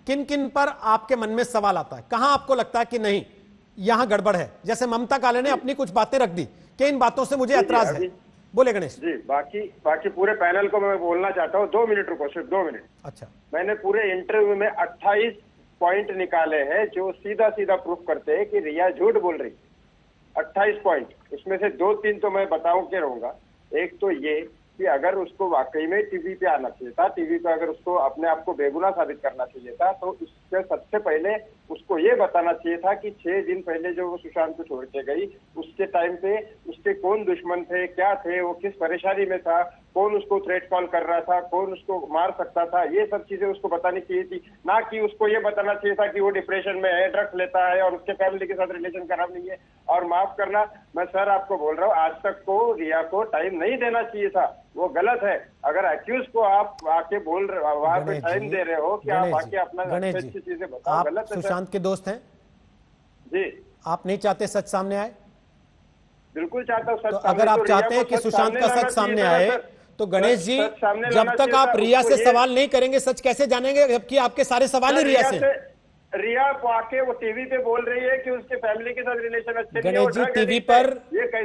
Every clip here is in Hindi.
किन किन पर आपके मन में सवाल आता है, कहां आपको लगता है कि नहीं यहां गड़बड़ है? जैसे ममता काले ने अपनी कुछ बातें रख दी कि इन बातों से मुझे एतराज है। बोले गणेश जी। बाकी पूरे पैनल को मैं बोलना चाहता हूँ, 2 मिनट रुको, सिर्फ 2 मिनट। अच्छा, मैंने पूरे इंटरव्यू में 28 पॉइंट निकाले हैं जो सीधा सीधा प्रूफ करते हैं कि रिया झूठ बोल रही। 28 पॉइंट, उसमें से 2-3 तो मैं बताऊं के रहूंगा। एक तो ये कि अगर उसको वाकई में टीवी पे आना चाहिए था, टीवी पे अगर उसको अपने आप को बेगुनाह साबित करना चाहिए था, तो उससे सबसे पहले उसको ये बताना चाहिए था कि 6 दिन पहले जो वो सुशांत को छोड़ के गई, उसके टाइम पे उसके कौन दुश्मन थे, क्या थे, वो किस परेशानी में था, कौन उसको थ्रेट कॉल कर रहा था, कौन उसको मार सकता था, ये सब चीजें उसको बतानी चाहिए थी। ना कि उसको ये बताना चाहिए था कि वो डिप्रेशन में है, ड्रग्स लेता है और उसके फैमिली के साथ रिलेशन खराब नहीं है। और माफ करना, मैं सर आपको बोल रहा हूँ, आज तक को रिया को टाइम नहीं देना चाहिए था, वो गलत है। अगर एक्यूज को आप आके बोल रहे, वहां पे टाइम दे रहे हो कि आप आके अपना अच्छी चीजें बताओ, गलत है। सुशांत के दोस्त हैं जी, आप नहीं चाहते सच सामने आए? बिल्कुल चाहता हूँ सच। तो अगर आप चाहते हैं कि सुशांत का सच सामने आए तो गणेश जी, जब तक आप रिया से सवाल नहीं करेंगे सच कैसे जानेंगे, जबकि आपके सारे सवाल ही रिया से। रिया को आके वो टीवी पे बोल रही है कि उसके फैमिली के साथ रिलेशन अच्छे नहीं है। गणेश जी, टीवी पर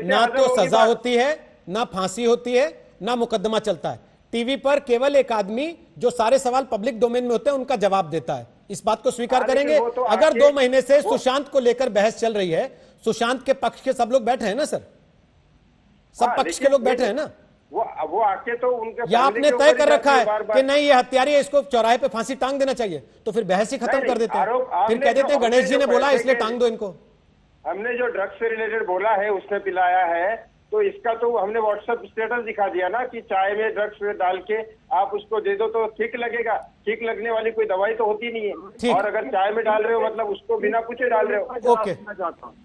ना तो सजा होती है, ना फांसी होती है, ना मुकदमा चलता है। टीवी पर केवल एक आदमी जो सारे सवाल पब्लिक डोमेन में होते हैं उनका जवाब देता है। इस बात को स्वीकार करेंगे? अगर 2 महीने से सुशांत को लेकर बहस चल रही है, सुशांत के पक्ष के सब लोग बैठे हैं ना सर, सब पक्ष के लोग बैठे हैं ना, वो आके तो उनके, या आपने तय कर रखा है कि नहीं ये हत्यारी है, इसको चौराहे पे फांसी टांग देना चाहिए, तो फिर बहस ही खत्म कर देते हैं। फिर कह देते हैं गणेश जी ने बोला इसलिए टांग दो इनको। हमने जो ड्रग्स से रिलेटेड बोला है, उसने पिलाया है, तो इसका तो हमने व्हाट्सएप स्टेटस दिखा दिया ना कि चाय में ड्रग्स डाल के आप उसको दे दो तो ठीक लगेगा। ठीक लगने वाली कोई दवाई तो होती नहीं है, और अगर चाय में डाल रहे हो मतलब उसको बिना पूछे डाल रहे हो।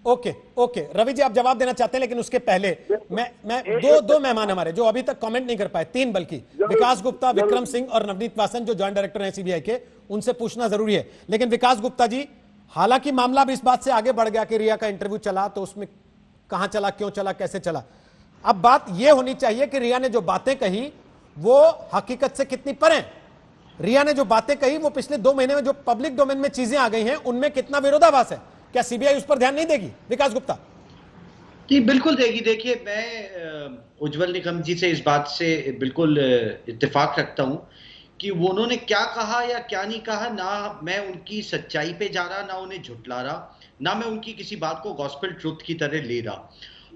ओके रवि जी, आप जवाब देना चाहते हैं, लेकिन उसके पहले मैं दो मेहमान हमारे जो अभी तक कमेंट नहीं कर पाए, 3 बल्कि, विकास गुप्ता, विक्रम सिंह और नवनीत वासन जो ज्वाइंट डायरेक्टर हैं सीबीआई के, उनसे पूछना जरूरी है। लेकिन विकास गुप्ता जी, हालांकि मामला भी इस बात से आगे बढ़ गया कि रिया का इंटरव्यू चला, तो उसमें कहां चला, क्यों चला, कैसे चला, अब बात यह होनी चाहिए कि रिया ने जो बातें कही वो हकीकत से कितनी पर हैं। रिया ने जो बातें कही वो पिछले 2 महीने में जो पब्लिक डोमेन में चीजें आ गई हैं उनमें कितना विरोधाभास है, क्या सीबीआई उस पर ध्यान नहीं देगी? विकास गुप्ता जी बिल्कुल देगी। देखिए, मैं उज्जवल निकम जी से इस बात से बिल्कुल इत्तेफाक रखता हूं कि वो उन्होंने क्या कहा या क्या नहीं कहा, ना मैं उनकी सच्चाई पे जा रहा, ना उन्हें झुटला रहा, ना मैं उनकी किसी बात को गॉस्पेल ट्रुथ की तरह ले रहा।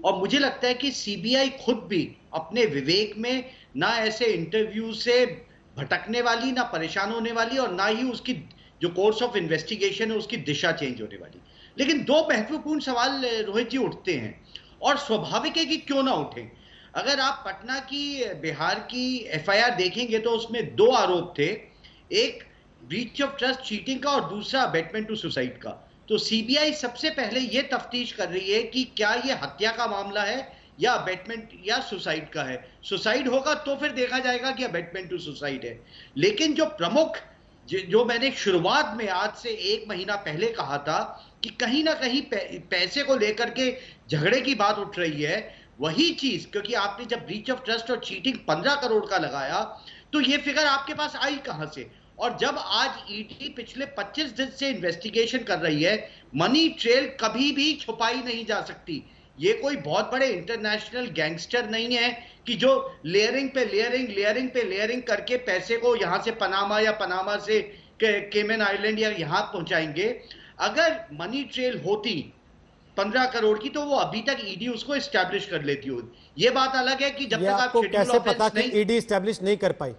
और मुझे लगता है कि सीबीआई खुद भी अपने विवेक में ना ऐसे इंटरव्यू से भटकने वाली, ना परेशान होने वाली, और ना ही उसकी जो कोर्स ऑफ इन्वेस्टिगेशन है उसकी दिशा चेंज होने वाली। लेकिन 2 महत्वपूर्ण सवाल रोहित जी उठते हैं, और स्वाभाविक है कि क्यों ना उठें। अगर आप पटना की, बिहार की एफआईआर देखेंगे तो उसमें 2 आरोप थे, एक ब्रीच ऑफ ट्रस्ट चीटिंग का और दूसरा अबेटमेंट टू सुसाइड का। तो सीबीआई सबसे पहले यह तफ्तीश कर रही है कि क्या यह हत्या का मामला है या अबेटमेंट या सुसाइड का है। सुसाइड होगा तो फिर देखा जाएगा कि अबेटमेंट टू सुसाइड है। लेकिन जो प्रमुख, जो मैंने शुरुआत में आज से 1 महीना पहले कहा था कि कहीं ना कहीं पैसे को लेकर के झगड़े की बात उठ रही है, वही चीज, क्योंकि आपने जब ब्रीच ऑफ ट्रस्ट और चीटिंग 15 करोड़ का लगाया तो ये फिगर आपके पास आई कहां से? और जब आज ईडी पिछले 25 दिन से इन्वेस्टिगेशन कर रही है, मनी ट्रेल कभी भी छुपाई नहीं जा सकती। ये कोई बहुत बड़े इंटरनेशनल गैंगस्टर नहीं है कि जो लेयरिंग पे लेयरिंग करके पैसे को यहां से पनामा या पनामा से केमन आइलैंड या यहां पहुंचाएंगे। अगर मनी ट्रेल होती 15 करोड़ की तो वो अभी तक ईडी उसको एस्टैब्लिश कर लेती होती। ये बात अलग है कि जब तक आपको कैसे पता कि ईडी एस्टैब्लिश नहीं कर पाई?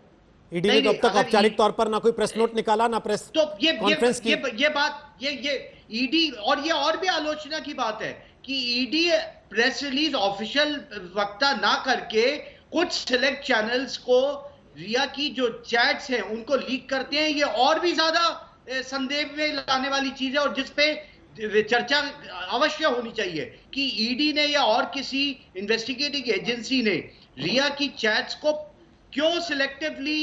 ईडी ने अब तक औपचारिक तौर पर ना कोई प्रेस नोट निकाला, ना प्रेस कॉन्फ्रेंस की। ये बात, ये ईडी, और ये और भी आलोचना की बात है कि ईडी प्रेस रिलीज ऑफिशियल वक्ता ना करके कुछ सिलेक्ट चैनल्स को रिया की जो चैट्स हैं उनको लीक करते हैं। ये और भी ज्यादा संदेह में लाने वाली चीज है, और जिसपे चर्चा अवश्य होनी चाहिए कि ईडी ने या और किसी इन्वेस्टिगेटिंग एजेंसी ने रिया की चैट्स को क्यों सिलेक्टिवली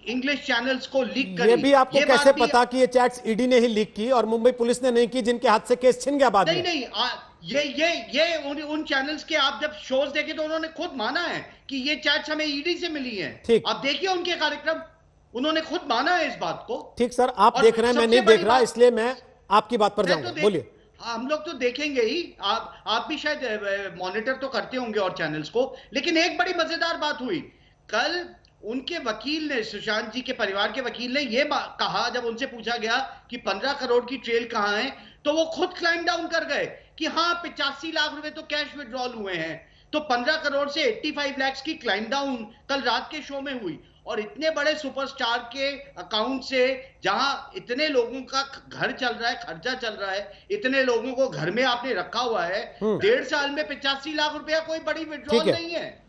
इंग्लिश चैनल्स को लीक करी। ये भी आपको कैसे पता कि ये चैट्स ईडी ने ही लीक की और मुंबई पुलिस ने नहीं की, जिनके हाथ से केस छिन गया बाद में? नहीं, ये उन चैनल्स के आप जब शोज देखे तो उन्होंने खुद माना है कि ये चैट्स हमें ईडी से मिली हैं। ठीक, आप देखिए उनके कार्यक्रम। उन्होंने खुद माना है इस बात को। ठीक सर, आप और देख रहे हैं, मैं सबसे नहीं बड़ी देख रहा, बात- इसलिए मैं आपकी बात पर मैं जाऊंगा। तो बोलिए। हम लोग तो देखेंगे ही, आप भी शायद मॉनिटर तो करते होंगे और चैनल्स को। लेकिन एक बड़ी मजेदार बात हुई कल, उनके वकील ने, सुशांत जी के परिवार के वकील ने यह कहा, जब उनसे पूछा गया कि 15 करोड़ की ट्रेल कहां है, तो वो खुद क्लाइम डाउन कर गए कि हाँ 85 लाख रुपए तो कैश विड्रॉल हुए हैं। तो 15 करोड़ से 85 लाख की क्लाइम डाउन कल रात के शो में हुई। और इतने बड़े सुपरस्टार के अकाउंट से, जहां इतने लोगों का घर चल रहा है, खर्चा चल रहा है, इतने लोगों को घर में आपने रखा हुआ है, 1.5 साल में 85 लाख रुपया कोई बड़ी विड्रॉल नहीं है।